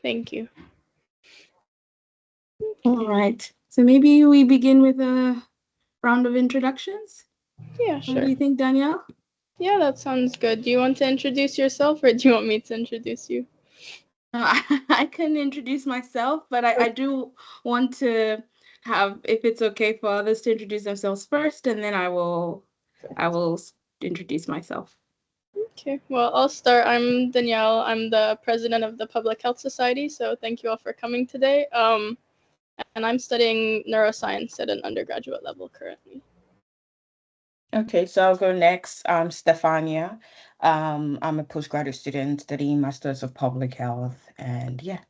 Thank you. All right. So maybe we begin with a round of introductions. Yeah, What sure. do you think, Danielle? Yeah, that sounds good. Do you want to introduce yourself or do you want me to introduce you? I can introduce myself, but I do want to have, if it's okay for others to introduce themselves first, and then I will introduce myself. Okay, well, I'll start. I'm Danielle. I'm the president of the Public Health Society, so thank you all for coming today. And I'm studying neuroscience at an undergraduate level currently. Okay, so I'll go next. I'm Stefania. I'm a postgraduate student studying Masters of Public Health, and yeah.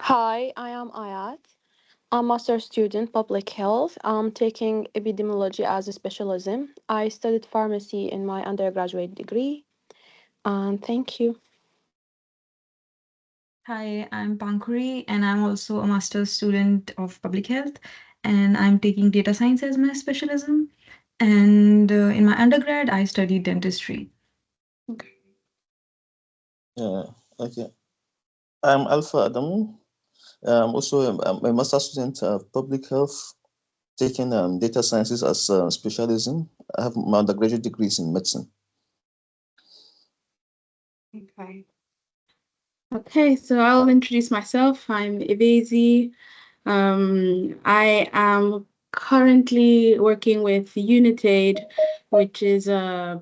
Hi, I am Ayat. I'm a master student public health. I'm taking epidemiology as a specialism. I studied pharmacy in my undergraduate degree. And thank you. Hi, I'm Pankuri, and I'm also a master's student of public health, and I'm taking data science as my specialism. And in my undergrad, I studied dentistry. Yeah, okay. I'm Alpha Adamu. I'm also a master student of public health, taking data sciences as a specialism. I have my undergraduate degrees in medicine. Okay. Okay, so I'll introduce myself. I'm Evaezi. I am currently working with Unitaid, which is a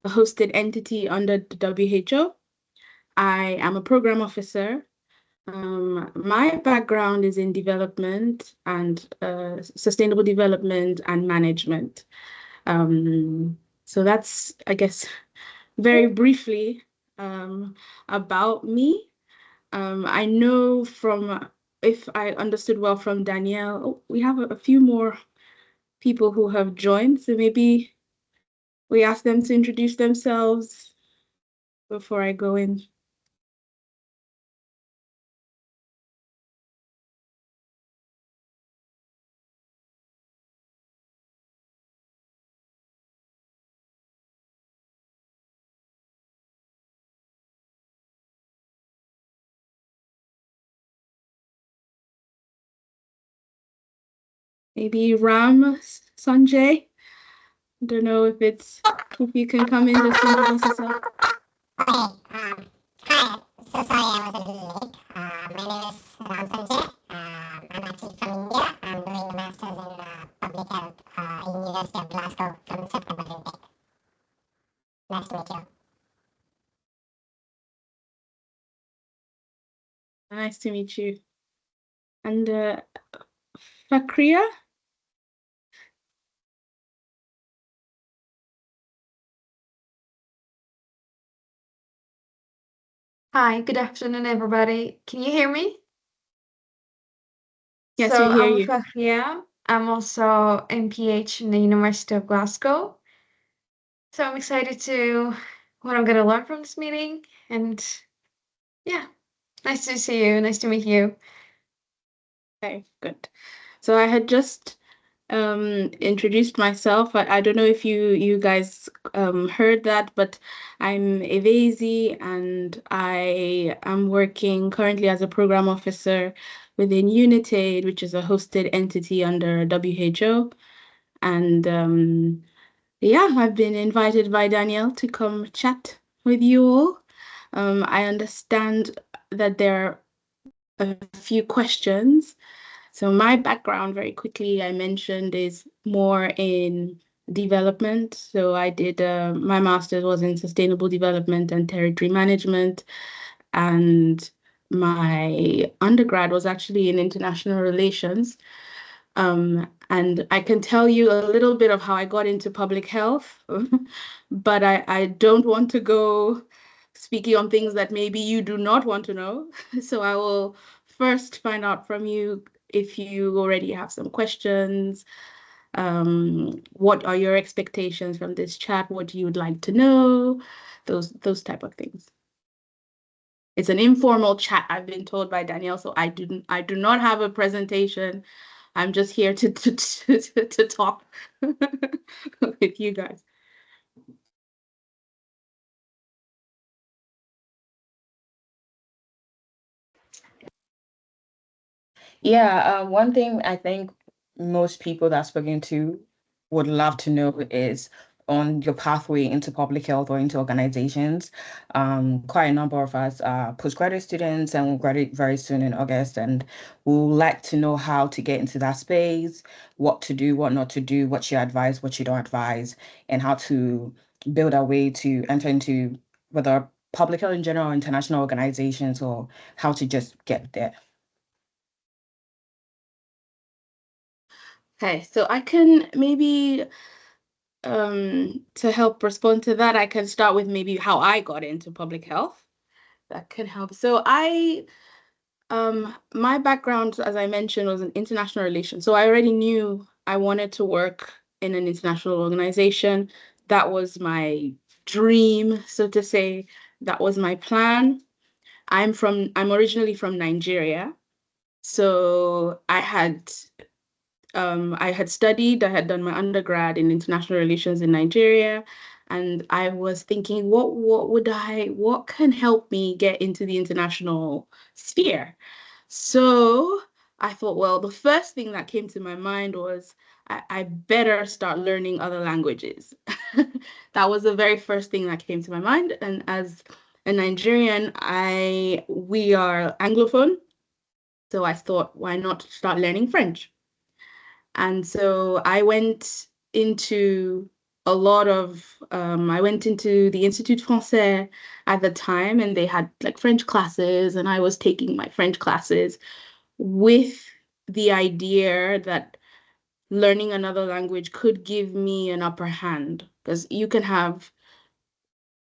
hosted entity under the WHO. I am a program officer. My background is in development and sustainable development and management. So that's, I guess, very briefly about me. I know from, if I understood well from Danielle, we have a few more people who have joined, so maybe we ask them to introduce themselves before I go in. Maybe Ram, Sanjay. I don't know if you can come in, just introduce yourself. Okay, hi. So sorry I was a little late. My name is Ram Sanjay. I'm actually from India. I'm doing a master's in public health in University of Glasgow from September intake. Nice to meet you. Nice to meet you. And Fakria? Hi, good afternoon, everybody. Can you hear me? Yes, So we hear I'm you. Fahria. I'm also MPH in the University of Glasgow. So I'm excited to what I'm gonna learn from this meeting. And yeah, nice to see you. Nice to meet you. Okay, good. So I had just introduced myself. I don't know if you guys heard that, but I'm Evaezi and I am working currently as a program officer within Unitaid, which is a hosted entity under WHO. And yeah, I've been invited by Danielle to come chat with you all. I understand that there are a few questions. So my background, very quickly, I mentioned, is more in development. So I did my master's was in sustainable development and territory management, and my undergrad was actually in international relations. And I can tell you a little bit of how I got into public health, but I don't want to go speaking on things that maybe you do not want to know. So I will first find out from you if you already have some questions. What are your expectations from this chat? What you would like to know? Those type of things. It's an informal chat, I've been told by Danielle, so I do not have a presentation. I'm just here to talk with you guys. Yeah, one thing I think most people that I've spoken to would love to know is on your pathway into public health or into organizations. Quite a number of us are postgraduate students and will graduate very soon in August, and we'll like to know how to get into that space, what to do, what not to do, what you advise, what you don't advise, and how to build our way to enter into whether public health in general or international organizations, or how to just get there. Okay, so I can maybe to help respond to that, I can start with maybe how I got into public health. That can help. So my background, as I mentioned, was in international relations. So I already knew I wanted to work in an international organization. That was my dream, so to say. That was my plan. I'm originally from Nigeria. So I had studied, I had done my undergrad in international relations in Nigeria, and I was thinking, what can help me get into the international sphere? So I thought, well, the first thing that came to my mind was I better start learning other languages. That was the very first thing that came to my mind. And as a Nigerian, we are Anglophone. So I thought, why not start learning French? And so I went into the Institut Français at the time, and they had like French classes, and I was taking my French classes with the idea that learning another language could give me an upper hand, because you can have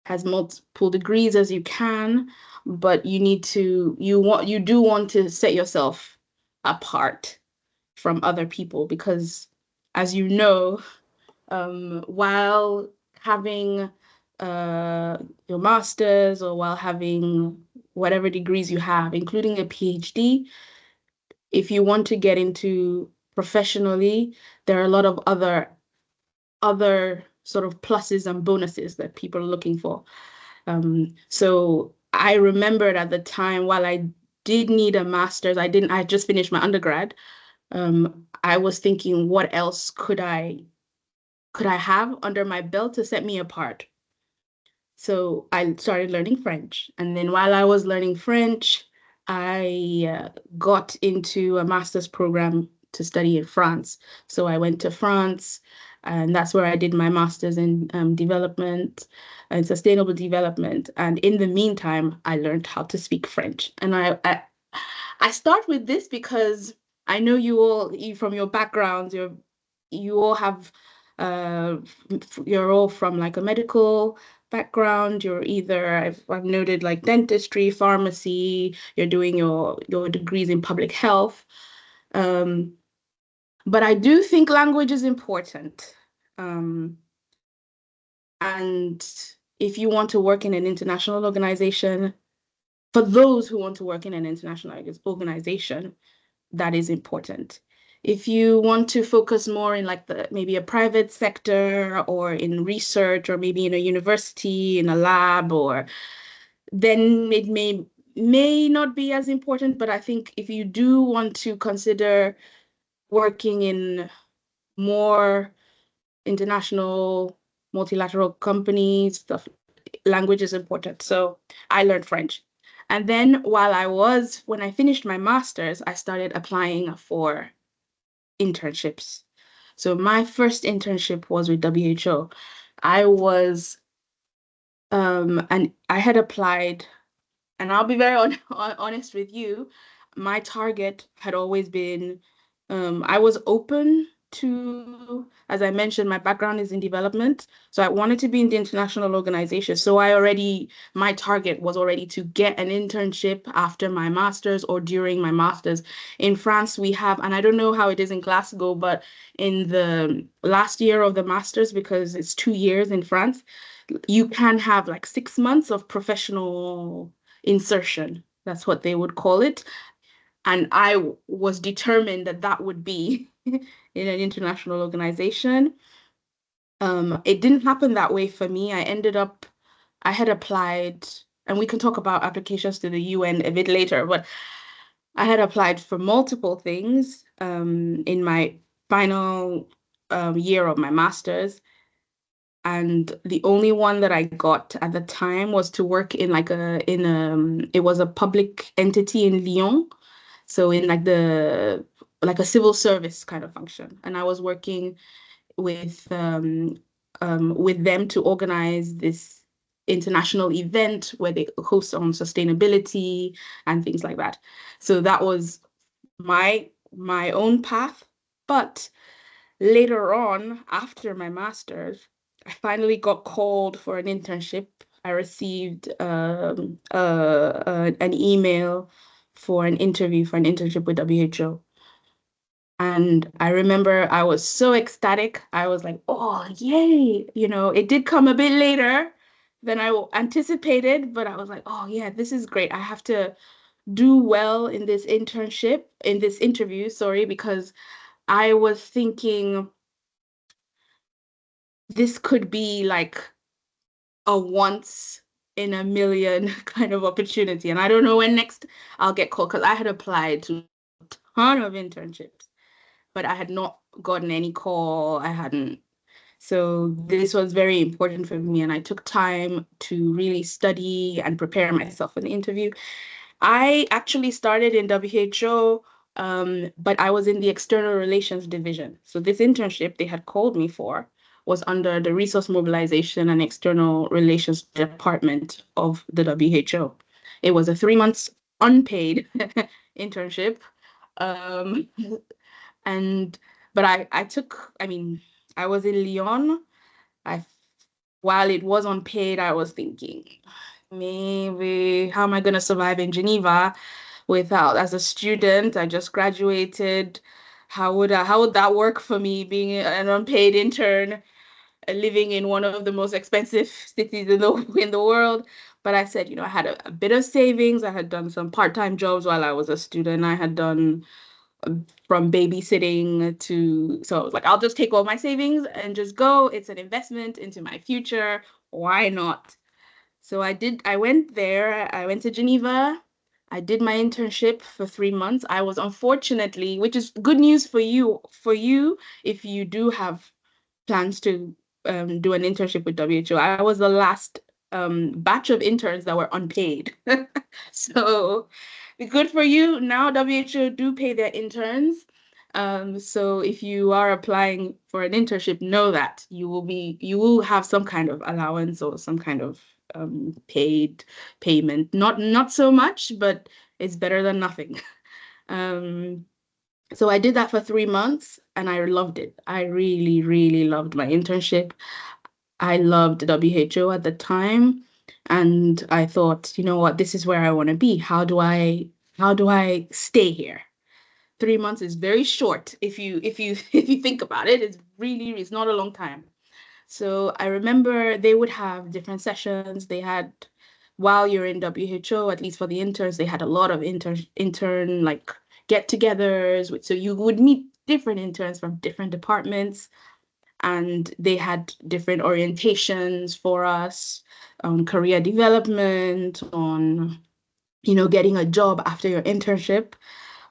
as multiple degrees as you can, but you do want to set yourself apart from other people, because as you know, while having your master's, or while having whatever degrees you have, including a PhD, if you want to get into professionally, there are a lot of other sort of pluses and bonuses that people are looking for. So I remembered at the time, while I did need a master's, I just finished my undergrad. I was thinking, what else could I have under my belt to set me apart? So I started learning French. And then while I was learning French, I got into a master's program to study in France. So I went to France, and that's where I did my master's in development and sustainable development. And in the meantime, I learned how to speak French. And I start with this because I know from your backgrounds, you all have uh, you're all from like a medical background. You're either I've noted like dentistry, pharmacy. You're doing your degrees in public health. Um, but I do think language is important. And if you want to work in an international organization, for those who want to work in an international organization, that is important. If you want to focus more in like maybe a private sector, or in research, or maybe in a university, in a lab, or then it may not be as important. But I think if you do want to consider working in more international, multilateral companies, stuff, language is important. So I learned French. And then when I finished my master's, I started applying for internships. So my first internship was with WHO. I was, and I had applied, and I'll be very honest with you, my target had always been, I was open to, as I mentioned, my background is in development. So I wanted to be in the international organization. So my target was already to get an internship after my master's or during my master's. In France, we have, and I don't know how it is in Glasgow, but in the last year of the master's, because it's 2 years in France, you can have like 6 months of professional insertion. That's what they would call it. And I was determined that that would be in an international organization. It didn't happen that way for me. I had applied, and we can talk about applications to the UN a bit later, but I had applied for multiple things in my final year of my master's. And the only one that I got at the time was to work in it was a public entity in Lyon. So in like a civil service kind of function. And I was working with them to organize this international event where they host on sustainability and things like that. So that was my own path. But later on, after my master's, I finally got called for an internship. I received an email for an interview for an internship with WHO. And I remember I was so ecstatic. I was like, oh, yay. It did come a bit later than I anticipated, but I was like, oh, yeah, this is great. I have to do well in this interview, sorry, because I was thinking this could be like a once in a million kind of opportunity. And I don't know when next I'll get called because I had applied to a ton of internships, but I had not gotten any call. I hadn't. So this was very important for me, and I took time to really study and prepare myself for the interview. I actually started in WHO, but I was in the external relations division. So this internship they had called me for was under the resource mobilization and external relations department of the WHO. It was a 3 months unpaid internship. Um, and but I mean, I was in Lyon. I While it was unpaid, I was thinking, maybe how am I gonna survive in Geneva without as a student? I just graduated. How would that work for me being an unpaid intern, living in one of the most expensive cities in the world? But I said, I had a bit of savings. I had done some part-time jobs while I was a student. I had done from babysitting so I was like, I'll just take all my savings and just go. It's an investment into my future. Why not? So I went there. I went to Geneva. I did my internship for 3 months. I was unfortunately, which is good news for you if you do have plans to do an internship with WHO. I was the last batch of interns that were unpaid. So good for you. Now WHO do pay their interns. So if you are applying for an internship, know that you will have some kind of allowance or some kind of paid payment. Not so much, but it's better than nothing. So I did that for 3 months and I loved it. I really, really loved my internship. I loved WHO at the time. And I thought, you know what, this is where I want to be. How do I stay here? 3 months is very short if you if you think about it. It's not a long time. So I remember they would have different sessions. While you're in WHO, at least for the interns, they had a lot of intern like get-togethers. So you would meet different interns from different departments, and they had different orientations for us on career development, on getting a job after your internship.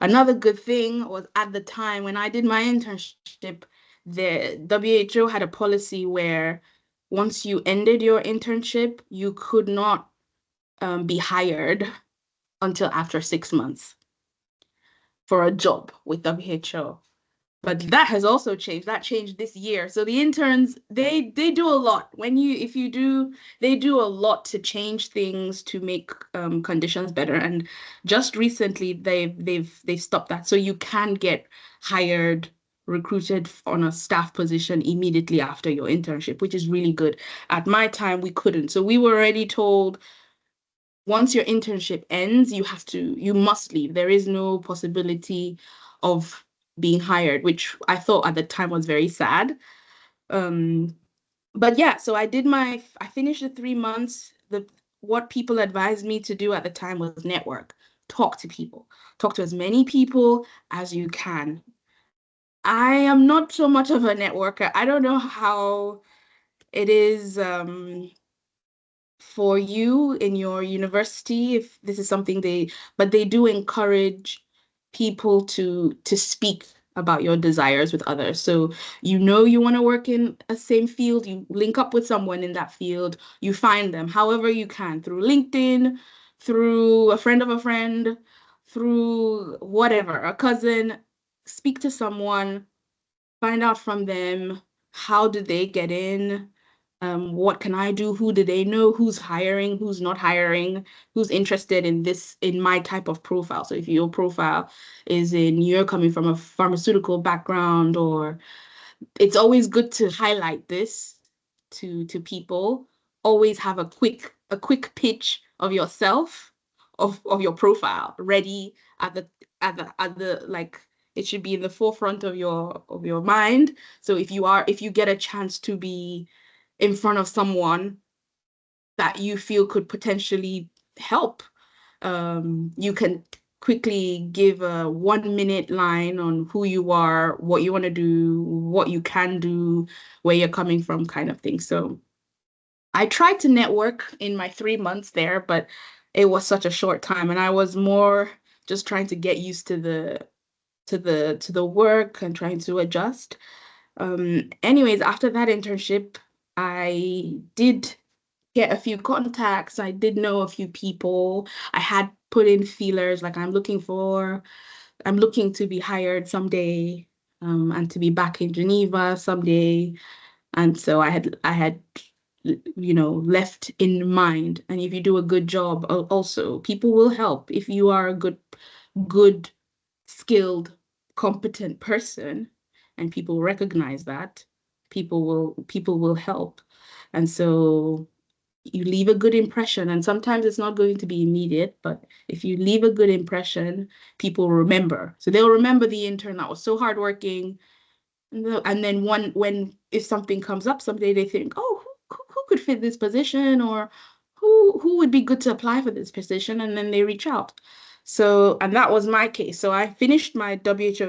Another good thing was at the time when I did my internship, the WHO had a policy where once you ended your internship, you could not be hired until after 6 months for a job with WHO. But that has also changed. That changed this year. So the interns, they do a lot. They do a lot to change things to make conditions better. And just recently, they've stopped that. So you can get hired, recruited on a staff position immediately after your internship, which is really good. At my time, we couldn't. So we were already told once your internship ends, you must leave. There is no possibility of being hired, which I thought at the time was very sad. But yeah, so I finished the 3 months. What people advised me to do at the time was network, talk to people, talk to as many people as you can. I am not so much of a networker. I don't know how it is for you in your university, if this is something but they do encourage people to speak about your desires with others. So you want to work in a same field, you link up with someone in that field, you find them however you can, through LinkedIn, through a friend of a friend, through whatever, a cousin, speak to someone, find out from them, how did they get in? What can I do? Who do they know? Who's hiring? Who's not hiring? Who's interested in this, in my type of profile? So if your profile is you're coming from a pharmaceutical background, or it's always good to highlight this to people. Always have a quick pitch of yourself, of your profile ready at the like, it should be in the forefront of your mind. So if you get a chance to be in front of someone that you feel could potentially help, you can quickly give a 1 minute line on who you are, what you want to do, what you can do, where you're coming from, kind of thing. So I tried to network in my 3 months there, but it was such a short time, and I was more just trying to get used to the work and trying to adjust. Anyways, after that internship, I did get a few contacts. I did know a few people. I had put in feelers, like I'm looking to be hired someday, and to be back in Geneva someday. And so I had left in mind. And if you do a good job, also people will help. If you are a good, skilled, competent person, and people recognize that, people will help. And so you leave a good impression, and sometimes it's not going to be immediate, but if you leave a good impression, people remember. So they'll remember the intern that was so hardworking, and then when if something comes up someday, they think, oh, who could fit this position, or who would be good to apply for this position, and then they reach out. So, and that was my case. So I finished my WHO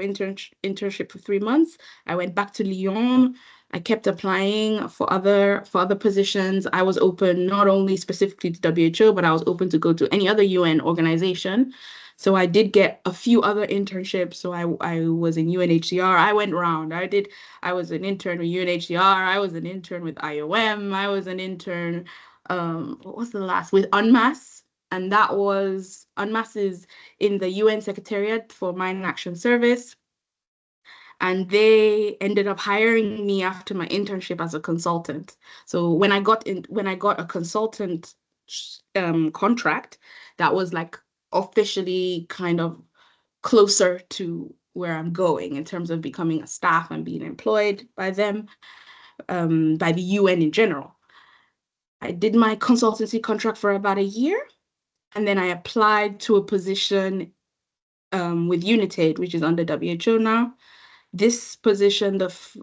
internship for 3 months. I went back to Lyon. I kept applying for other positions. I was open not only specifically to WHO, but I was open to go to any other UN organization. So I did get a few other internships. So I was in UNHCR. I went round. I was an intern with UNHCR. I was an intern with IOM. I was an intern, what was the last, with UNMAS. And that was, UNMAS is in the UN Secretariat for Mine Action Service. And they ended up hiring me after my internship as a consultant. So when I got a consultant contract, that was like officially kind of closer to where I'm going in terms of becoming a staff and being employed by them, by the UN in general. I did my consultancy contract for about a year, and then I applied to a position with United, which is under WHO now. This position,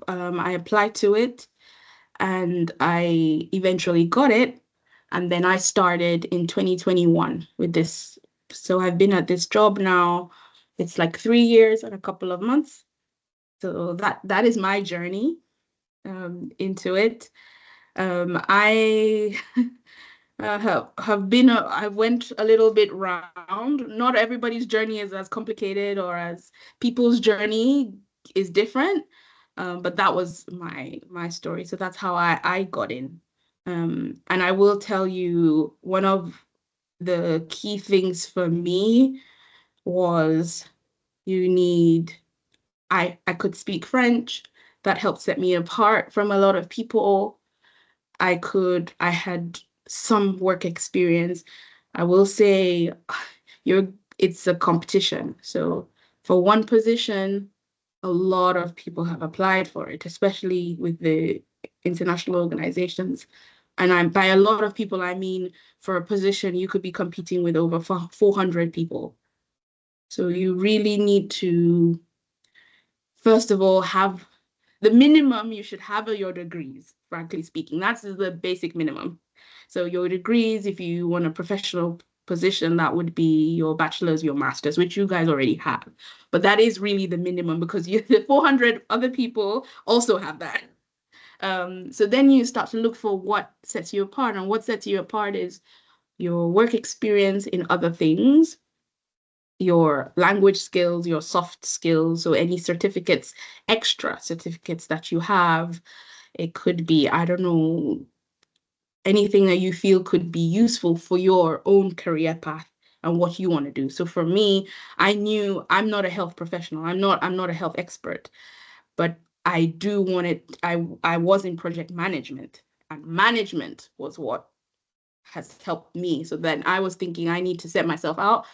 I applied to it, and I eventually got it. And then I started in 2021 with this. So I've been at this job now. It's like 3 years and a couple of months. So that is my journey into it. I I went a little bit round. Not everybody's journey is as complicated, or as people's journey is different. But that was my story. So that's how I got in. And I will tell you, one of the key things for me was I could speak French. That helped set me apart from a lot of people. I had some work experience. I will say it's a competition. So for one position, a lot of people have applied for it, especially with the international organizations. And by a lot of people, I mean, for a position, you could be competing with over 400 people. So you really need to, first of all, have the minimum you should have are your degrees, frankly speaking. That's the basic minimum. So your degrees, if you want a professional position, that would be your bachelor's, your master's, which you guys already have. But that is really the minimum, because the 400 other people also have that. So then you start to look for what sets you apart. And what sets you apart is your work experience in other things. your language skills, your soft skills, or any certificates, extra certificates that you have. It could be, I don't know, anything that you feel could be useful for your own career path and what you want to do. So for me, I knew I'm not a health professional. I'm not a health expert, but I do want it. I was in project management, and management was what has helped me. So then I was thinking I need to set myself out,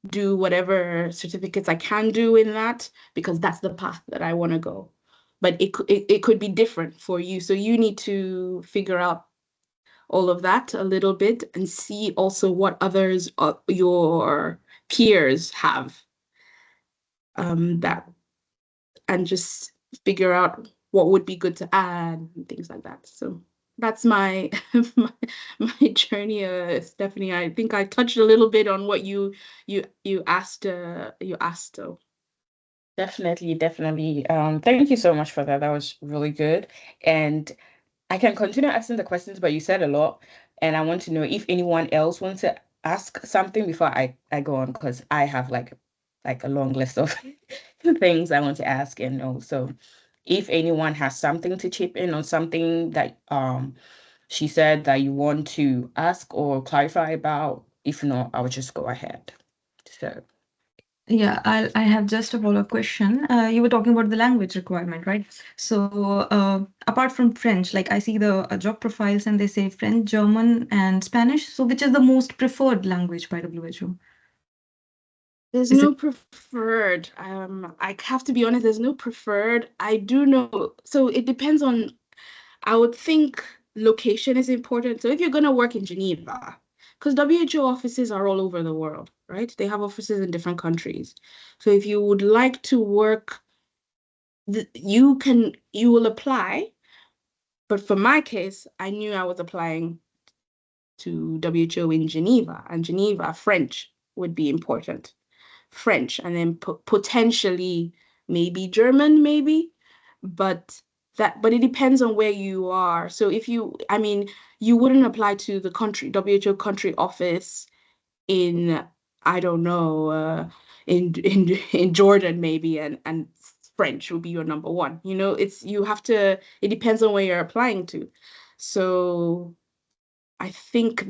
do whatever certificates I can do in that, because that's the path that I want to go. But it could be different for you. So you need to figure out all of that a little bit and see also what others, your peers have, that, and just figure out what would be good to add and things like that. So that's my my journey, Stephanie. I think I touched a little bit on what you asked. Definitely. Thank you so much for that. That was really good. And I can continue asking the questions, but you said a lot, and I want to know if anyone else wants to ask something before I go on, because I have like a long list of things I want to ask and know. So if anyone has something to chip in on something that she said that you want to ask or clarify about, if not, I will just go ahead. So Yeah, I have just a follow-up question. You were talking about the language requirement, right? So, apart from French, like I see the job profiles and they say French, German, and Spanish. So, which is the most preferred language by WHO? There's Is no it? preferred. I have to be honest, there's no preferred. I do know, so it depends on, I would think location is important. So if you're gonna work in Geneva, because WHO offices are all over the world, right? They have offices in different countries. So if you would like to work, you will apply. But for my case, I knew I was applying to WHO in Geneva, and Geneva, French would be important. French, and then potentially maybe German, maybe, but but it depends on where you are. So if you, I mean, you wouldn't apply to the country WHO country office in, I don't know, in Jordan maybe, and French would be your number one. You know, you have to. It depends on where you're applying to. So I think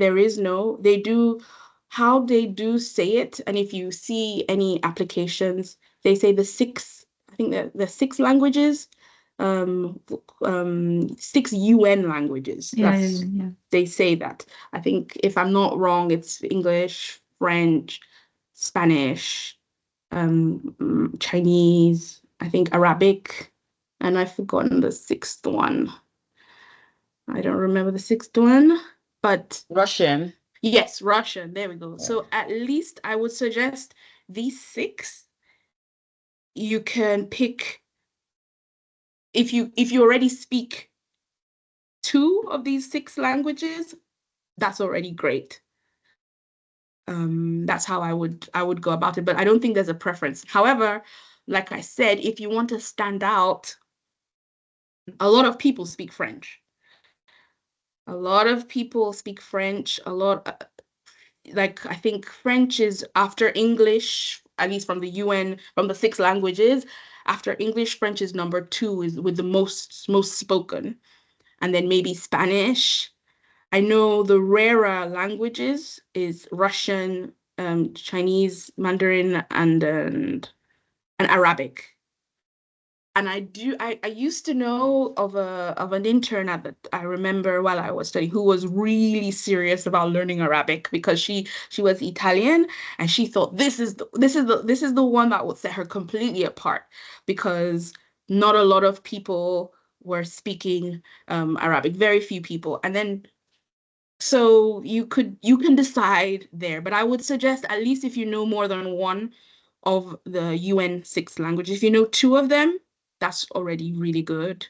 how they do say it. And if you see any applications, they say I think the six languages, um, 6 UN languages. Yeah. They say that. I think if I'm not wrong, it's English, French, Spanish, Chinese, I think Arabic, and I've forgotten the sixth one. I don't remember the sixth one, but Russian. yes, Russian. There we go. Yeah. So at least I would suggest these 6. You can pick, if you already speak 2 of these 6 languages, that's already great. That's how I would go about it, but I don't think there's a preference. However, like I said, if you want to stand out, a lot of people speak French. A lot of people speak French. Like I think French is after English, at least from the UN, from the 6 languages. After English, French is number 2, is with the most spoken, and then maybe Spanish. I know the rarer languages is Russian, Chinese, Mandarin, and Arabic. And I used to know of an intern I remember while I was studying, who was really serious about learning Arabic, because she was Italian, and she thought this is the one that would set her completely apart, because not a lot of people were speaking Arabic, very few people. And then so you can decide there, but I would suggest, at least if you know more than one of the UN 6 languages, if you know 2 of them, that's already really good.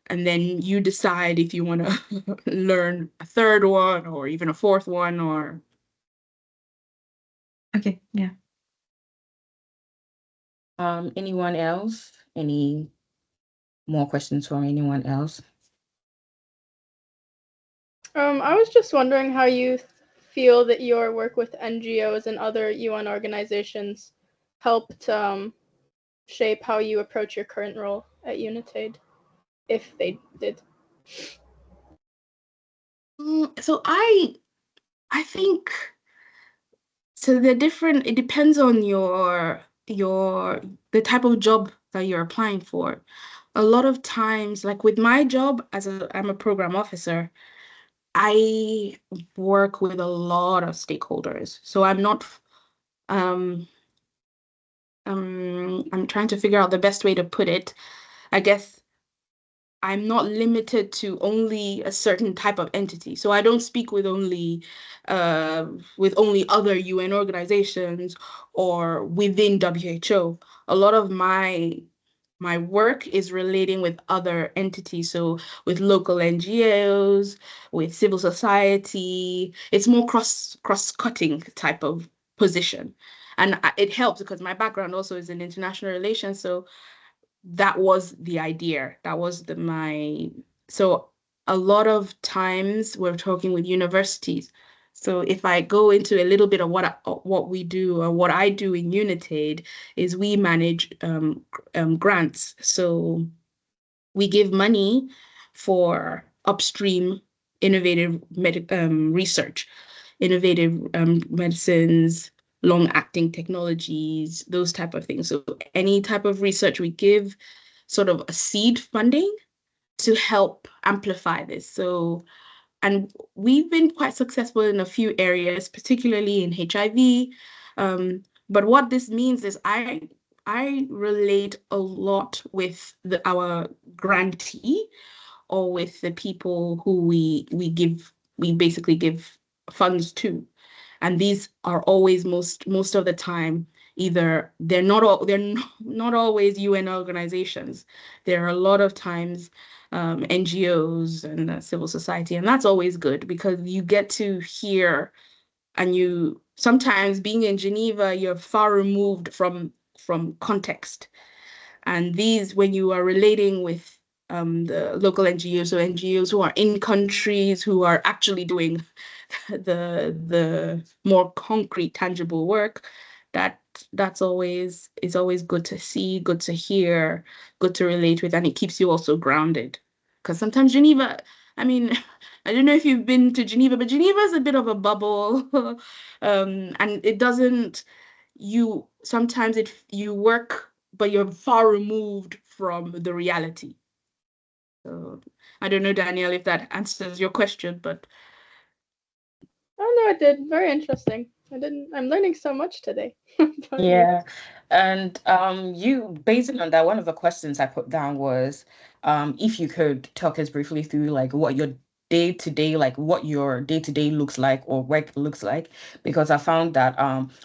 And then you decide if you want to learn a third one or even a fourth one, or Okay, yeah. Anyone else? Any more questions from anyone else? I was just wondering how you feel that your work with NGOs and other UN organizations helped shape how you approach your current role at UNITAID, if they did? So I think so they're different. It depends on the type of job that you're applying for. A lot of times, like with my job I'm a program officer, I work with a lot of stakeholders. So I'm not I'm trying to figure out the best way to put it. I guess I'm not limited to only a certain type of entity. So I don't speak with only other UN organizations or within WHO. A lot of my work is relating with other entities, so with local NGOs, with civil society. It's more cross-cutting type of position. And it helps because my background also is in international relations, so that was the idea. That was so a lot of times we're talking with universities. So if I go into a little bit of what we do or what I do in UNITAID is we manage grants. So we give money for upstream innovative research, innovative medicines, long-acting technologies, those type of things. So any type of research we give sort of a seed funding to help amplify this. So, and we've been quite successful in a few areas, particularly in HIV. But what this means is I relate a lot with our grantee or with the people who we basically give funds to. And these are always most of the time either they're not always UN organizations. There are a lot of times NGOs and civil society, and that's always good because you get to hear, and you sometimes being in Geneva, you're far removed from context. And these, when you are relating with the local NGOs or NGOs who are in countries who are actually doing the more concrete, tangible work, that's always is always good to see, good to hear, good to relate with, and it keeps you also grounded. Because sometimes Geneva, I mean, I don't know if you've been to Geneva, but Geneva is a bit of a bubble, and it doesn't. You sometimes you work, but you're far removed from the reality. So I don't know, Danielle, if that answers your question, but. Oh no, it did. Very interesting. I'm learning so much today. Yeah. And you, based on that, one of the questions I put down was if you could talk us briefly through like what your day-to-day, like what your day-to-day looks like or work looks like, because I found that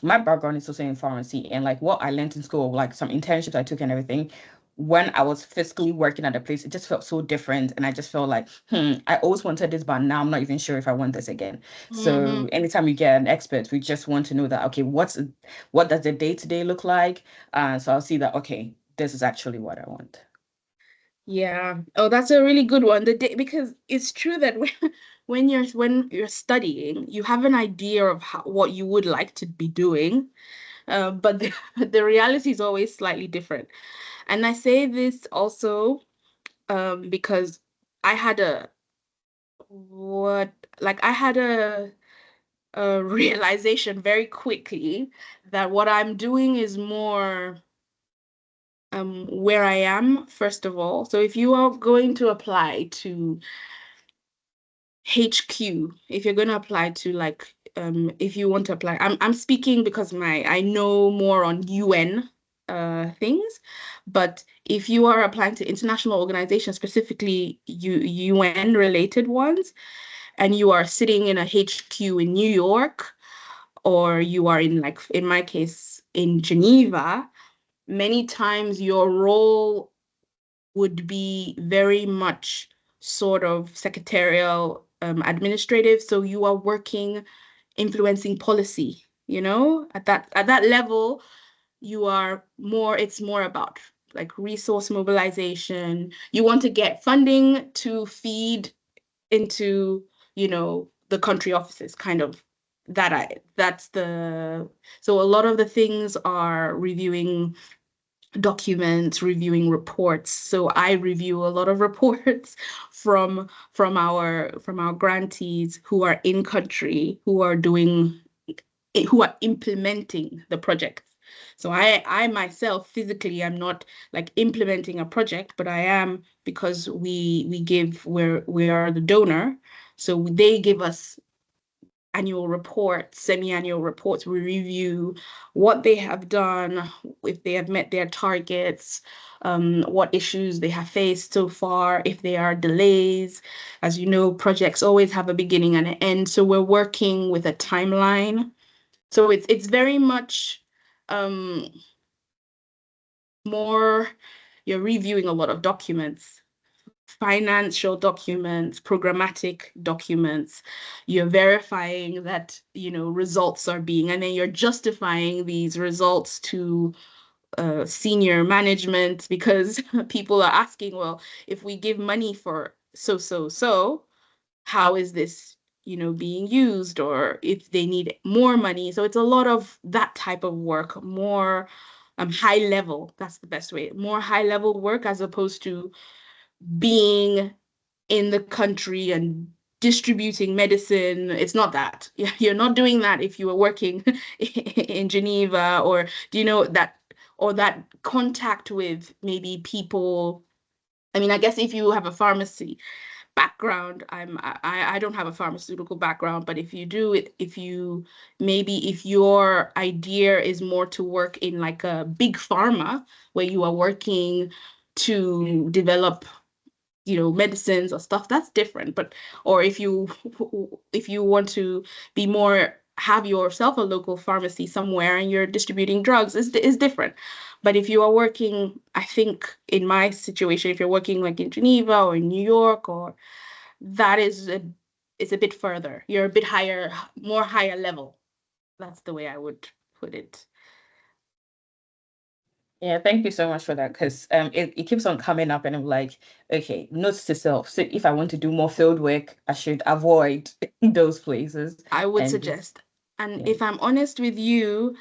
my background is also in pharmacy, and like what I learned in school, like some internships I took and everything, when I was physically working at a place, it just felt so different. And I just felt like, I always wanted this, but now I'm not even sure if I want this again. So anytime you get an expert, we just want to know that, okay, what does the day-to-day look like? So I'll see that, okay, this is actually what I want. Yeah. Oh, that's a really good one. Because it's true that when you're studying, you have an idea of what you would like to be doing, but the reality is always slightly different. And I say this also because I had I had a realization very quickly that what I'm doing is more where I am, first of all. So if you are going to apply to HQ, if you're going to apply to if you want to apply, I'm speaking because I know more on UN things, but if you are applying to international organizations, specifically UN related ones, and you are sitting in a HQ in New York, or you are in my case, in Geneva, many times your role would be very much sort of secretarial, administrative. So you are working, influencing policy, at that level, it's more about like resource mobilization. You want to get funding to feed into, the country offices kind of so a lot of the things are reviewing documents, reviewing reports. So I review a lot of reports from our grantees who are in country, who are implementing the project. So I myself physically am not like implementing a project, but I am, because we are the donor. So they give us annual reports, semi-annual reports. We review what they have done, if they have met their targets, what issues they have faced so far, if there are delays. As you know, projects always have a beginning and an end. So we're working with a timeline. So it's very much more, you're reviewing a lot of documents, financial documents, programmatic documents. You're verifying that, results are and then you're justifying these results to senior management, because people are asking, well, if we give money for so, how is this, being used, or if they need more money. So it's a lot of that type of work, more high level. That's the best way. More high level work, as opposed to being in the country and distributing medicine. It's not that. You're not doing that if you were working in Geneva, or that contact with maybe people. I mean, I guess if you have a pharmacy background, I don't have a pharmaceutical background, but if you do it, if your idea is more to work in like a big pharma, where you are working to develop medicines or stuff, that's different. But or if you want to be more, have yourself a local pharmacy somewhere and you're distributing drugs, is different. But if you are working, I think in my situation, if you're working like in Geneva or in New York, or that it's a bit further. You're a bit higher, more higher level. That's the way I would put it. Yeah, thank you so much for that, because it keeps on coming up, and I'm like, okay, notes to self. So if I want to do more field work, I should avoid those places. I would suggest. And if I'm honest with you,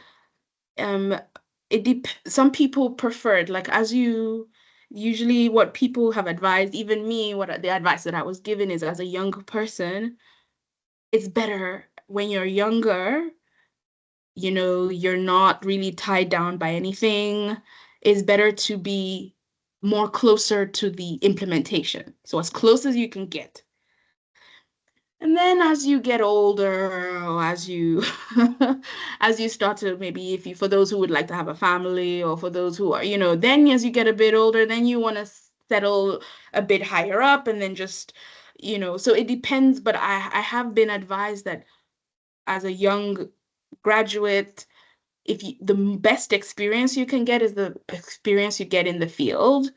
some people preferred, like, as you usually, what people have advised, even me, what the advice that I was given is, as a younger person, it's better when you're younger, you're not really tied down by anything. It's better to be more closer to the implementation. So as close as you can get. And then as you get older, or as you as you start to, maybe for those who would like to have a family, or for those who are, then as you get a bit older, then you want to settle a bit higher up, and then just, so it depends. But I have been advised that as a young graduate, the best experience you can get is the experience you get in the field,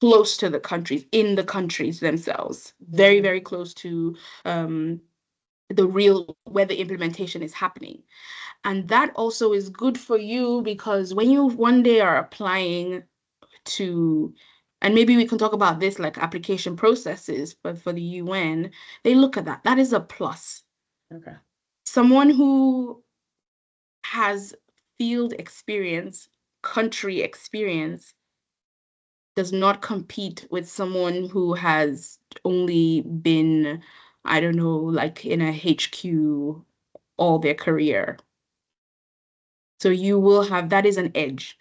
close to the countries, in the countries themselves, very, very close to the real, where the implementation is happening. And that also is good for you, because when you one day are applying to, and maybe we can talk about this, like application processes, but for the UN, they look at that. That is a plus. Okay. Someone who has field experience, country experience, does not compete with someone who has only been, I don't know, like in a HQ all their career. So you will have, that is an edge.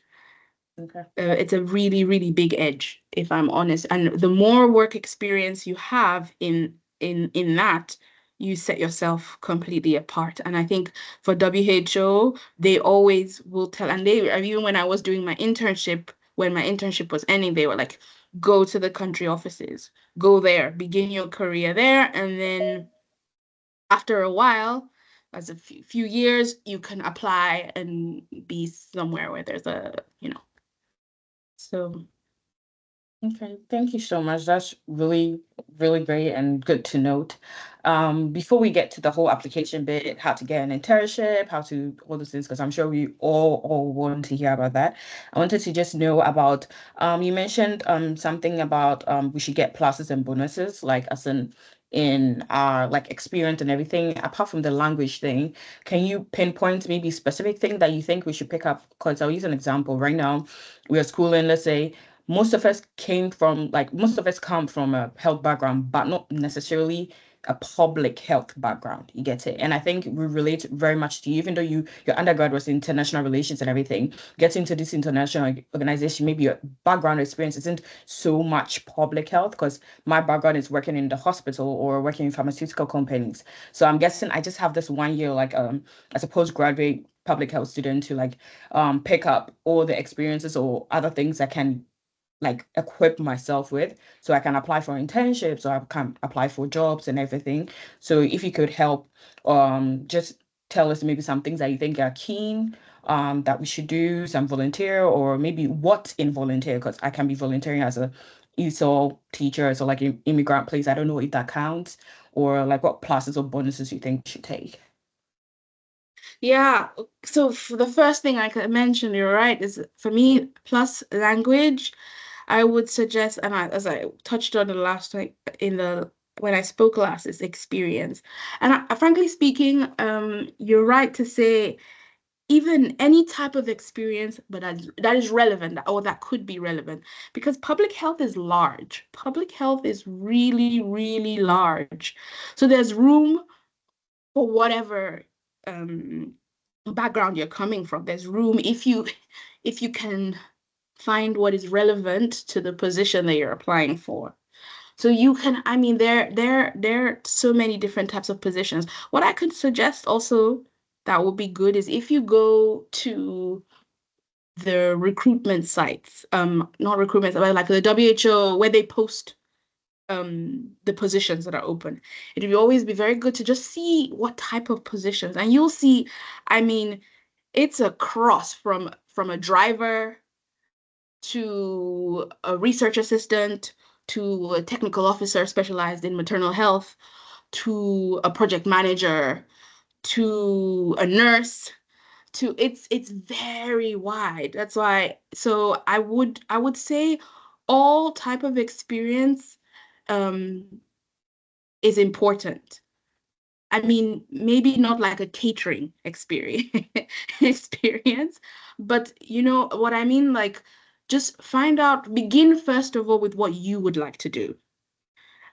Okay. It's a really, really big edge, if I'm honest. And the more work experience you have in that, you set yourself completely apart. And I think for WHO, they always will tell, and even when I was doing my internship, when my internship was ending, they were like, go to the country offices, go there, begin your career there, and then after a while, as a few years, you can apply and be somewhere where there's so. Okay, thank you so much. That's really, really great and good to note. Before we get to the whole application bit, how to get an internship, how to all those things, because I'm sure we all want to hear about that. I wanted to just know about, you mentioned something about we should get pluses and bonuses, like as in in our like experience and everything, apart from the language thing, can you pinpoint maybe specific thing that you think we should pick up? Because I'll use an example. Right now, we are schooling, let's say most of us come from a health background, but not necessarily a public health background. You get it? And I think we relate very much to you, even though your undergrad was international relations and everything, getting to this international organization, maybe your background experience isn't so much public health, because my background is working in the hospital or working in pharmaceutical companies. So I'm guessing I just have this 1 year, like as a postgraduate public health student, to like pick up all the experiences or other things I can like equip myself with, so I can apply for internships or I can apply for jobs and everything. So if you could help just tell us maybe some things that you think are keen that we should do, some volunteer, or maybe what in volunteer, because I can be volunteering as a ESOL teacher, so like immigrant place. I don't know if that counts, or like what pluses or bonuses you think we should take. Yeah, so for the first thing I could mention, you're right, is for me, plus language, I would suggest, and as I touched on the last time when I spoke last, is experience. And frankly speaking, you're right to say even any type of experience, but that is relevant, or that could be relevant, because public health is large. Public health is really, really large. So there's room for whatever background you're coming from. There's room if you can find what is relevant to the position that you're applying for. So you can, I mean, there are so many different types of positions. What I could suggest also that would be good is if you go to the recruitment sites, not recruitment, but like the WHO, where they post the positions that are open. It will always be very good to just see what type of positions, and you'll see, I mean, it's a cross from a driver to a research assistant to a technical officer specialized in maternal health to a project manager to a nurse to it's very wide. That's why, so I would say all type of experience um is important. I mean, maybe not like a catering experience, but you know what I mean? Like, just begin first of all with what you would like to do.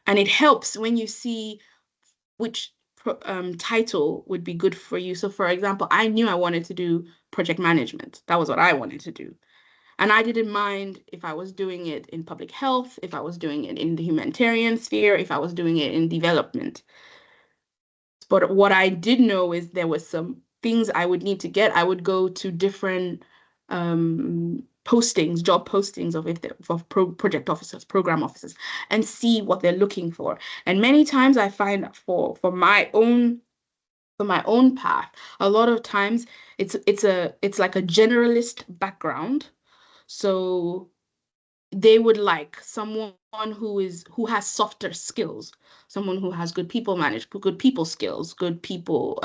And it helps when you see which title would be good for you. So, for example, I knew I wanted to do project management. That was what I wanted to do. And I didn't mind if I was doing it in public health, if I was doing it in the humanitarian sphere, if I was doing it in development. But what I did know is there was some things I would need to get. I would go to different postings, job postings of project officers, program officers, and see what they're looking for. And many times I find that for my own path, a lot of times it's like a generalist background. So they would like someone who has softer skills, someone who has good people skills, good people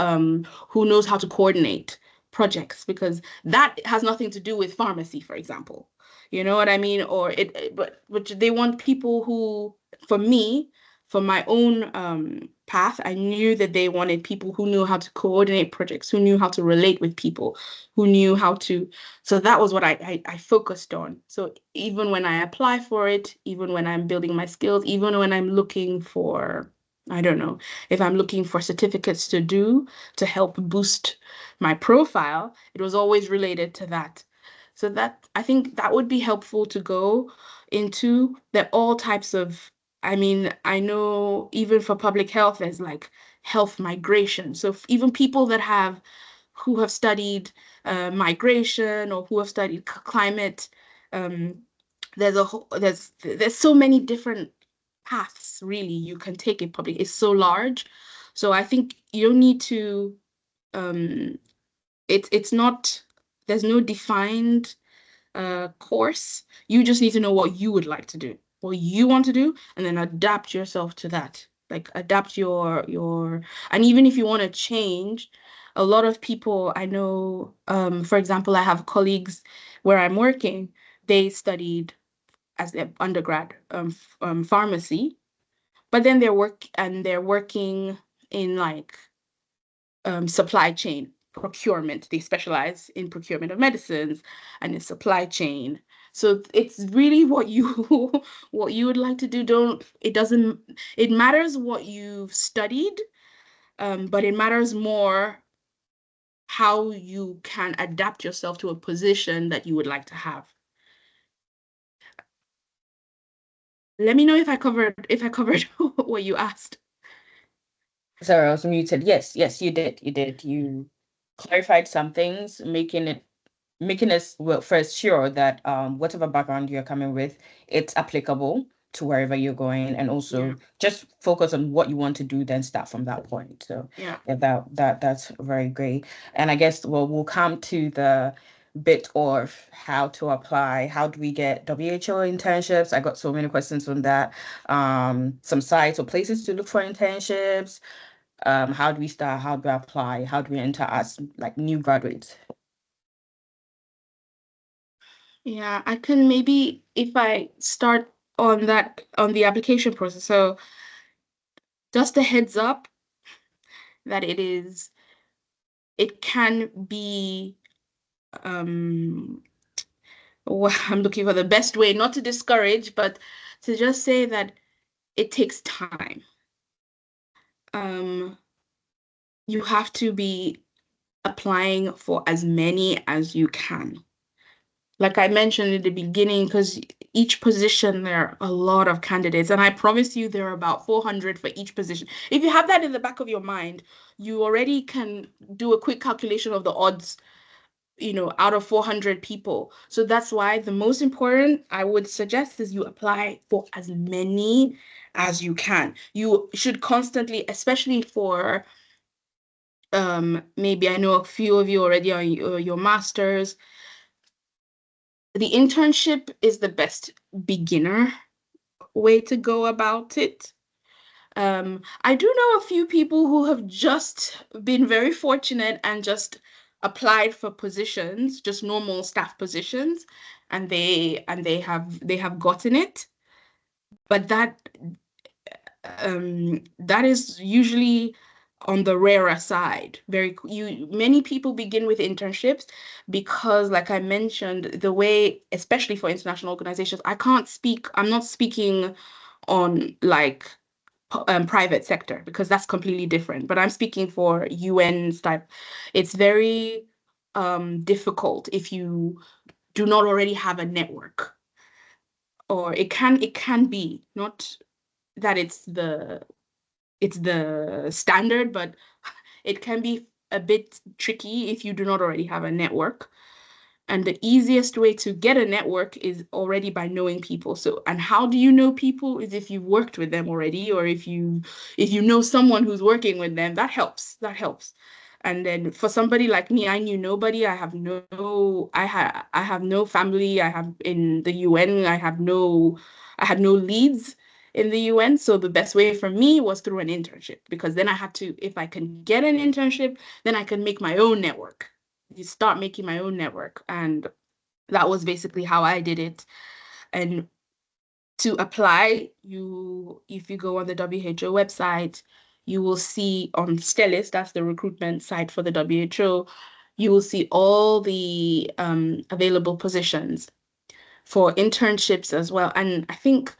who knows how to coordinate projects, because that has nothing to do with pharmacy, for example. You know what I mean? Or but they want people who, for me, for my own path, I knew that they wanted people who knew how to coordinate projects, who knew how to relate with people, who knew how to, so that was what I focused on. So even when I apply for it, even when I'm building my skills, even when I'm looking for, I don't know, if I'm looking for certificates to do to help boost my profile, it was always related to that. So that, I think that would be helpful to go into that all types of, I mean, I know even for public health, there's like health migration. So even people who have studied migration or who have studied climate. There's so many different paths really you can take in public. It's so large, so I think you don't need to. Um, it's not. There's no defined course. You just need to know what you would like to do, what you want to do, and then adapt yourself to that. Like adapt and even if you want to change, a lot of people I know, for example, I have colleagues where I'm working, they studied as their undergrad pharmacy, but then they're working in like supply chain procurement. They specialize in procurement of medicines and in supply chain. So it's really what you what you would like to do. It matters what you've studied, but it matters more how you can adapt yourself to a position that you would like to have. Let me know if I covered what you asked. Sorry, I was muted. Yes, you did. You clarified some things, making us, well, first sure that whatever background you're coming with, it's applicable to wherever you're going, and also just focus on what you want to do, then start from that point. So Yeah. that's very great. And I guess, well, we'll come to the bit of how to apply. How do we get WHO internships? I got so many questions on that. Some sites or places to look for internships. How do we start? How do we apply? How do we enter as like new graduates? Yeah, I can maybe, if I start on the application process. So just a heads up that it can be, well, I'm looking for the best way, not to discourage, but to just say that it takes time. You have to be applying for as many as you can. Like I mentioned in the beginning, because each position, there are a lot of candidates, and I promise you there are about 400 for each position. If you have that in the back of your mind, you already can do a quick calculation of the odds, out of 400 people. So that's why the most important I would suggest is you apply for as many as you can. You should constantly, especially for maybe I know a few of you already on your masters. The internship is the best beginner way to go about it. I do know a few people who have just been very fortunate and just applied for positions, just normal staff positions, and they have gotten it. But that is usually on the rarer side. Many people begin with internships because, like I mentioned, the way, especially for international organizations, I'm not speaking on like private sector because that's completely different. But I'm speaking for UN's type. It's very difficult if you do not already have a network, or it can be not that it's the standard, but it can be a bit tricky if you do not already have a network. And the easiest way to get a network is already by knowing people. So, and how do you know people is if you've worked with them already, or if you know someone who's working with them, that helps. That helps. And then for somebody like me, I knew nobody. I have no family. I have in the UN. I had no leads in the UN. So the best way for me was through an internship, because then I had to, if I can get an internship, then I can make my own network. You start making my own network. And that was basically how I did it. And to apply, if you go on the WHO website, you will see on Stellis, that's the recruitment site for the WHO, you will see all the available positions for internships as well. And I think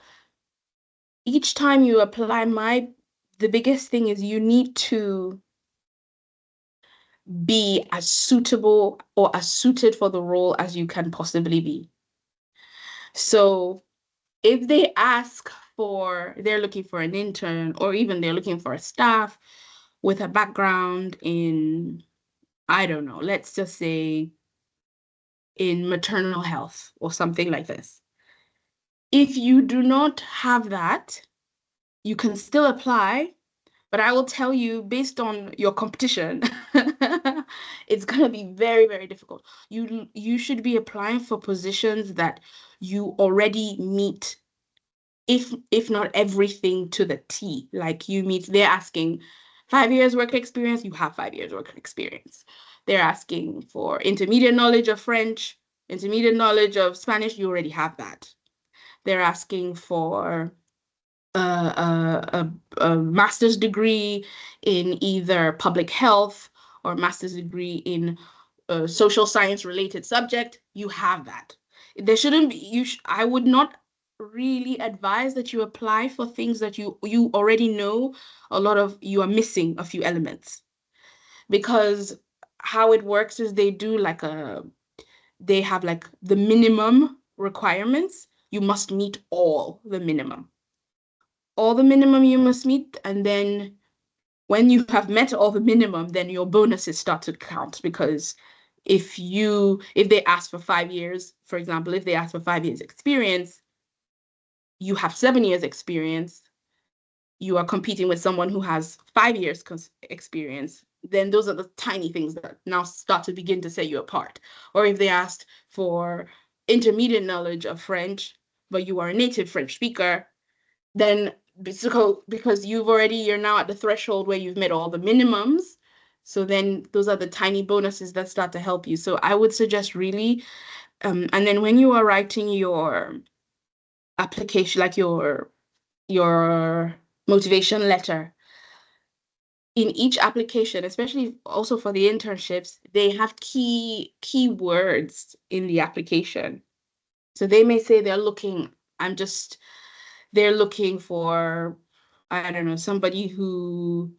each time you apply, the biggest thing is you need to be as suitable or as suited for the role as you can possibly be. So if they're looking for an intern, or even they're looking for a staff with a background in, I don't know, let's just say in maternal health or something like this. If you do not have that, you can still apply, but I will tell you, based on your competition, it's going to be very, very difficult. You should be applying for positions that you already meet, if not everything to the T. Like they're asking 5 years work experience, you have 5 years work experience. They're asking for intermediate knowledge of French, intermediate knowledge of Spanish, you already have that. They're asking for a master's degree in either public health or master's degree in a social science related subject, you have that. There shouldn't be, I would not really advise that you apply for things that you already know you are missing a few elements, because how it works is they have like the minimum requirements. You must meet all the minimum you must meet, and then when you have met all the minimum, then your bonuses start to count. Because if they ask for 5 years, for example, if they ask for 5 years experience, you have 7 years experience, you are competing with someone who has 5 years experience, then those are the tiny things that now start to begin to set you apart. Or if they asked for intermediate knowledge of French, but you are a native French speaker, then because you're now at the threshold where you've met all the minimums. So then those are the tiny bonuses that start to help you. So I would suggest really, and then when you are writing your application, like your motivation letter, in each application, especially also for the internships, they have key words in the application. So they may say they're looking for, I don't know, somebody who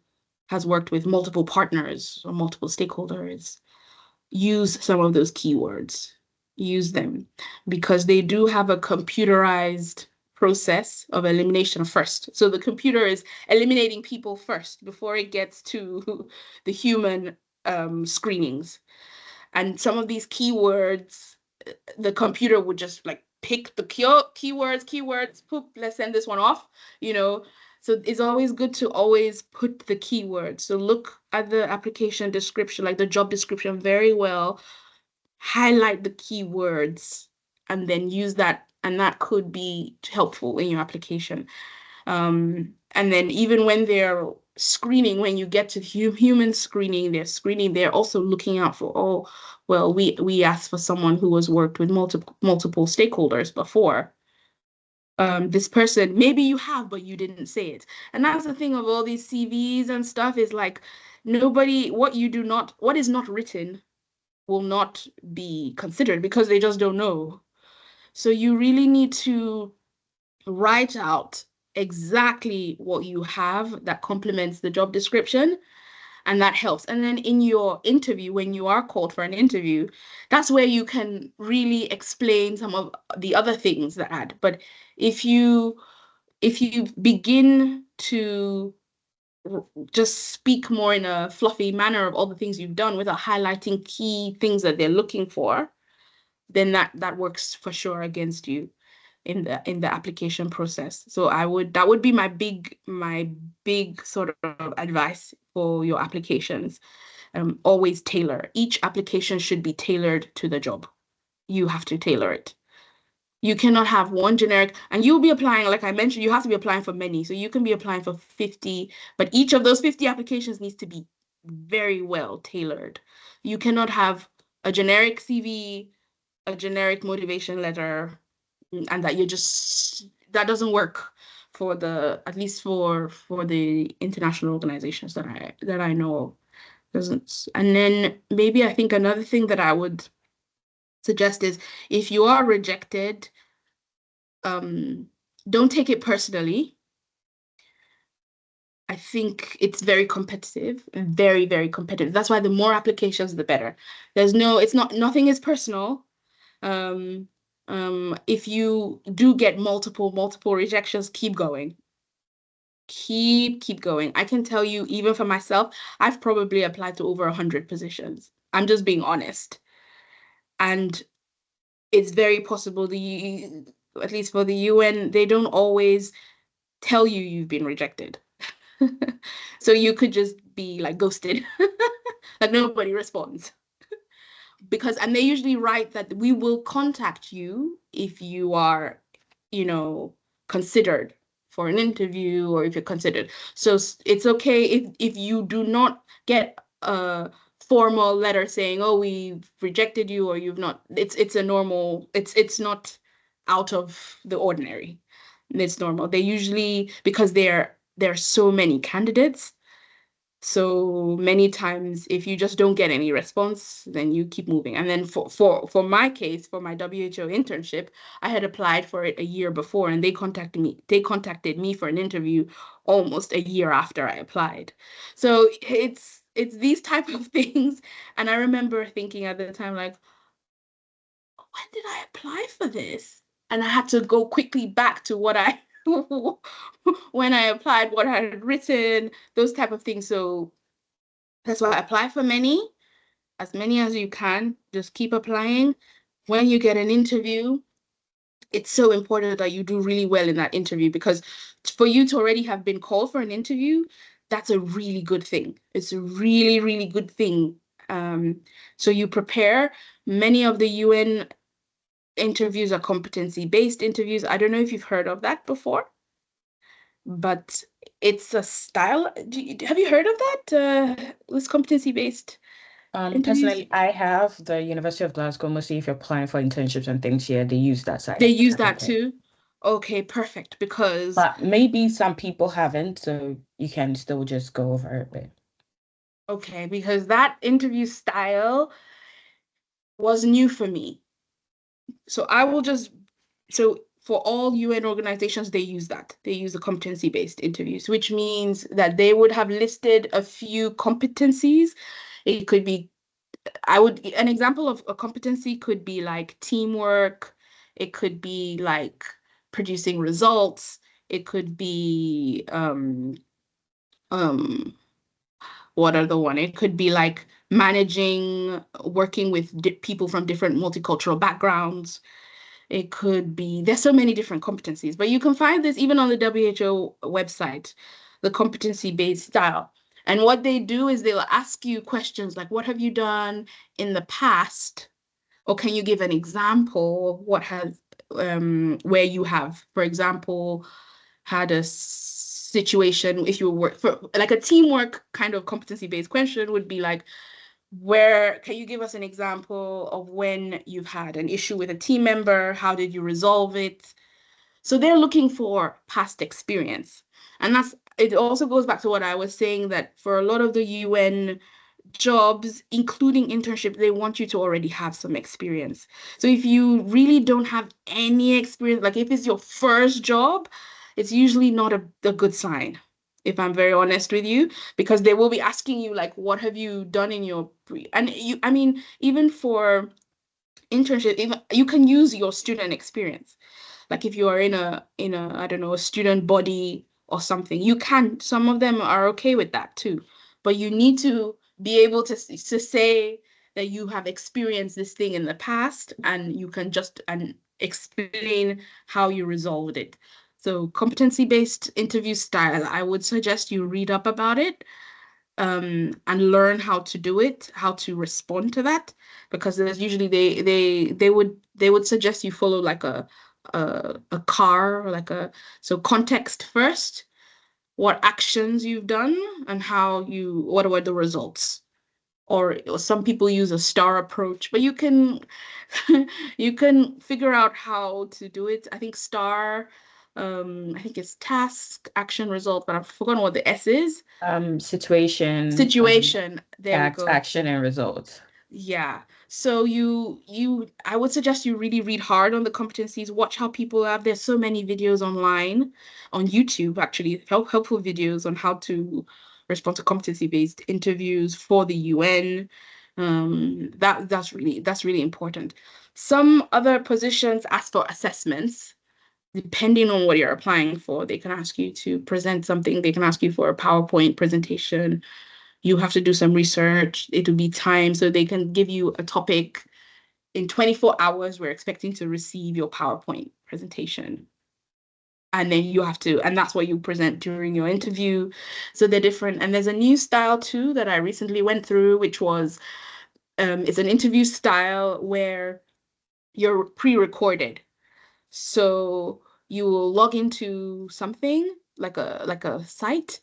has worked with multiple partners or multiple stakeholders. Use some of those keywords. Use them, because they do have a computerized process of elimination first. So the computer is eliminating people first before it gets to the human screenings. And some of these keywords, the computer would just like pick the keywords, poop, let's send this one off, So it's always good to always put the keywords. So look at the application description, like the job description, very well, highlight the keywords, and then use that, and that could be helpful in your application. And then even when they're screening, when you get to human screening, they're also looking out for, oh, well, we asked for someone who has worked with multiple stakeholders before. This person, maybe you have, but you didn't say it. And that's the thing of all these CVs and stuff, is like, what is not written will not be considered, because they just don't know. So you really need to write out exactly what you have that complements the job description, and that helps. And then in your interview, when you are called for an interview, that's where you can really explain some of the other things that add. But if you begin to just speak more in a fluffy manner of all the things you've done without highlighting key things that they're looking for, then that works for sure against you in the application process. So that would be my big sort of advice for your applications. Always tailor. Each application should be tailored to the job. You have to tailor it. You cannot have one generic, and you'll be applying, like I mentioned, you have to be applying for many. So you can be applying for 50, but each of those 50 applications needs to be very well tailored. You cannot have a generic CV, a generic motivation letter, and that doesn't work for at least for the international organizations that I know of. Doesn't. And then maybe I think another thing that I would suggest is, if you are rejected, don't take it personally. I think it's very competitive, very, very competitive. That's why the more applications, the better. Nothing is personal. If you do get multiple rejections, keep going. Keep going. I can tell you, even for myself, I've probably applied to over 100 positions. I'm just being honest. And it's very possible, at least for the UN, they don't always tell you you've been rejected. So you could just be like ghosted, like nobody responds. And they usually write that we will contact you if you are, considered for an interview, or if you're considered. So it's okay if you do not get a formal letter saying, oh, we've rejected you, or you've not. It's a normal, it's not out of the ordinary. It's normal. They usually, because there are so many candidates, so many times if you just don't get any response, then you keep moving. And then for my case, for my WHO internship, I had applied for it a year before, and they contacted me for an interview almost a year after I applied. So it's these type of things. And I remember thinking at the time, like, when did I apply for this? And I had to go quickly back to what I when I applied, what I had written, those type of things. So that's why I apply for as many as you can. Just keep applying. When you get an interview, it's so important that you do really well in that interview, because for you to already have been called for an interview, that's a really good thing. It's a really, really good thing. So you prepare. Many of the UN interviews are competency-based interviews. I don't know if you've heard of that before, but it's a style. Have you heard of that? This competency-based interviews? Personally, I have the University of Glasgow. Mostly if you're applying for internships and things here, they use that site. They use that too? Okay, perfect. Because But maybe some people haven't, so you can still just go over it a bit. okay, because that interview style was new for me. So for all UN organizations, they use that. They use the competency-based interviews, which means that they would have listed a few competencies. It could be, an example of a competency could be like teamwork. It could be like producing results. It could be, what other one? It could be like managing, working with people from different multicultural backgrounds. It could be, there's so many different competencies, but you can find this even on the WHO website, the competency-based style. And what they do is they'll ask you questions like, what have you done in the past? Or can you give an example of what has, where you have, for example, had a situation, if you work for like a teamwork kind of competency-based question would be like, where can you give us an example of when you've had an issue with a team member? How did you resolve it? So they're looking for past experience. And it also goes back to what I was saying, that for a lot of the UN jobs, including internship, they want you to already have some experience. So if you really don't have any experience, like if it's your first job, it's usually not a good sign, if I'm very honest with you, because they will be asking you like, what have you done in your I mean, even for internship, even you can use your student experience. Like if you are in a I don't know, a student body or something, some of them are okay with that too, but you need to be able to say that you have experienced this thing in the past, and you can just explain how you resolved it. So competency-based interview style, I would suggest you read up about it, and learn how to do it, how to respond to that, because there's usually they would suggest you follow like a car, like so context first, what actions you've done and what were the results. Or some people use a star approach, but you can you can figure out how to do it. I think star, I think it's task, action, result, but I've forgotten what the S is. Situation, There we go. action, and results. Yeah. So I would suggest you really read hard on the competencies, watch how people have, there's so many videos online, on YouTube, actually, helpful videos on how to respond to competency-based interviews for the UN. That's really important. Some other positions ask for assessments, depending on what you're applying for. They can ask you to present something, they can ask you for a PowerPoint presentation. You have to do some research. It'll be time, so they can give you a topic. In 24 hours, we're expecting to receive your PowerPoint presentation. And then and that's what you present during your interview. So they're different. And there's a new style too that I recently went through, which was, it's an interview style where you're pre-recorded. So you will log into something like a site,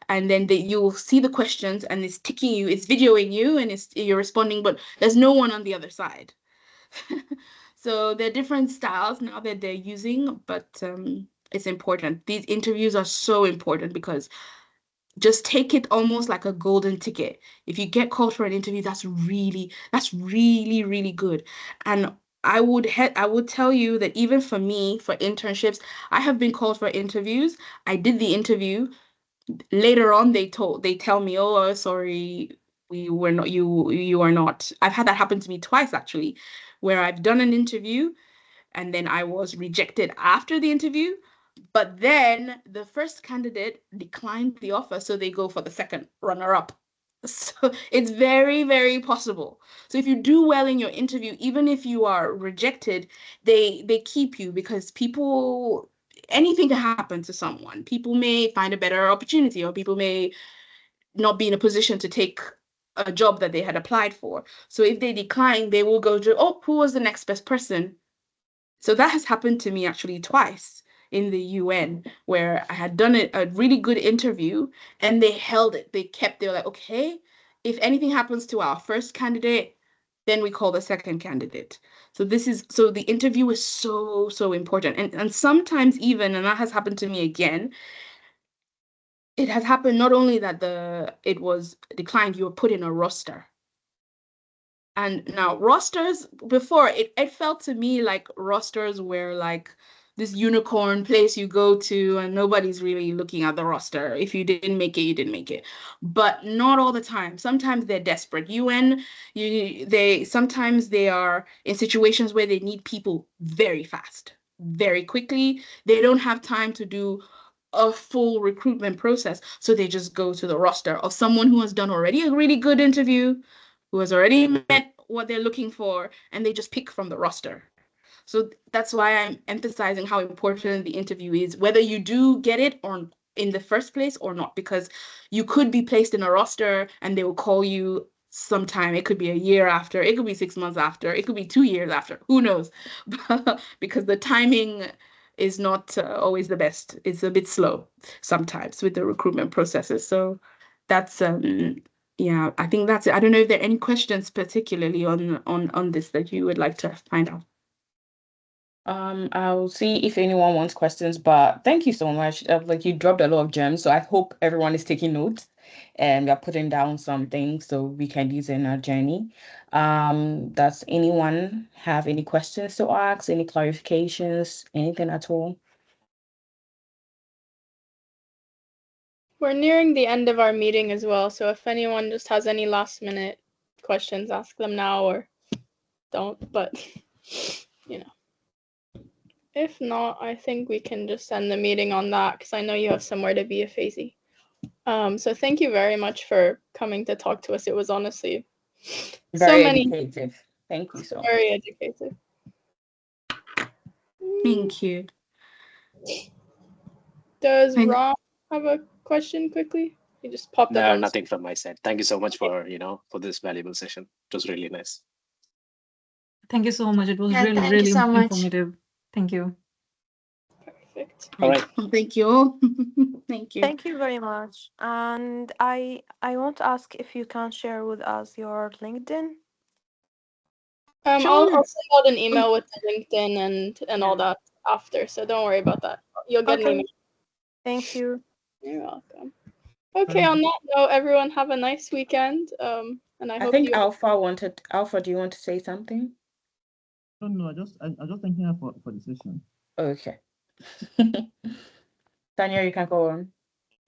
and then you'll see the questions, and it's ticking you, it's videoing you, and you're responding, but there's no one on the other side. So there are different styles now that they're using, but it's important. These interviews are so important because just take it almost like a golden ticket. If you get called for an interview, that's really, really good. And I would tell you that even for me, for internships, I have been called for interviews. I did the interview. Later on, they tell me, oh, sorry, we were not, you are not. I've had that happen to me twice actually, where I've done an interview and then I was rejected after the interview. But then the first candidate declined the offer, so they go for the second runner-up. So it's very, very possible. So if you do well in your interview, even if you are rejected, they keep you because people, anything can happen to someone. People may find a better opportunity, or people may not be in a position to take a job that they had applied for. So if they decline, they will go to, oh, who was the next best person? So that has happened to me actually twice in the UN, where I had done a really good interview and they held it. They were like, okay, if anything happens to our first candidate, then we call the second candidate. So the interview is so, so important. And sometimes even, and that has happened to me again, it has happened not only that it was declined, you were put in a roster. And now rosters, before it felt to me like rosters were like this unicorn place you go to and nobody's really looking at the roster. If you didn't make it, you didn't make it. But not all the time. Sometimes they're desperate. Sometimes they are in situations where they need people very fast, very quickly. They don't have time to do a full recruitment process. So they just go to the roster of someone who has done already a really good interview, who has already met what they're looking for, and they just pick from the roster. So that's why I'm emphasizing how important the interview is, whether you do get it or in the first place or not, because you could be placed in a roster and they will call you sometime. It could be a year after, it could be 6 months after, it could be 2 years after, who knows? Because the timing is not always the best. It's a bit slow sometimes with the recruitment processes. So that's yeah, I think that's it. I don't know if there are any questions particularly on this that you would like to find out. I'll see if anyone wants questions, but thank you so much. Like you dropped a lot of gems, so I hope everyone is taking notes and we are putting down some things so we can use in our journey. Does anyone have any questions to ask, any clarifications, anything at all? We're nearing the end of our meeting as well, so if anyone just has any last minute questions, ask them now or don't, but you know. If not, I think we can just end the meeting on that because I know you have somewhere to be, Evaezi. So thank you very much for coming to talk to us. It was honestly Very educative. Thank you so much. Very educative. Thank you. Does Ron have a question quickly? He just popped up. No, nothing from my side. Thank you so much for this valuable session. It was really nice. Thank you so much. It was really, thank you really so much. informative. Thank you. Perfect. All right. Thank you all. Thank you. Thank you very much. And I want to ask if you can share with us your LinkedIn. Sure. I'll send out an email with the LinkedIn and all that after, so don't worry about that. You'll get an email. Thank you. You're welcome. Okay, on that note, everyone have a nice weekend. And I hope think you Alpha, do you want to say something? No, I just thanking her for the session. Okay. Tanya, you can go on.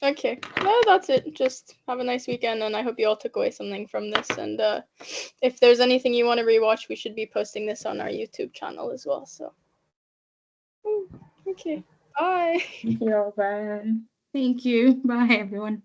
Okay, no, that's it. Just have a nice weekend, and I hope you all took away something from this. And if there's anything you want to rewatch, we should be posting this on our YouTube channel as well. So, okay, bye. Thank you all. Bye. Thank you. Bye, everyone.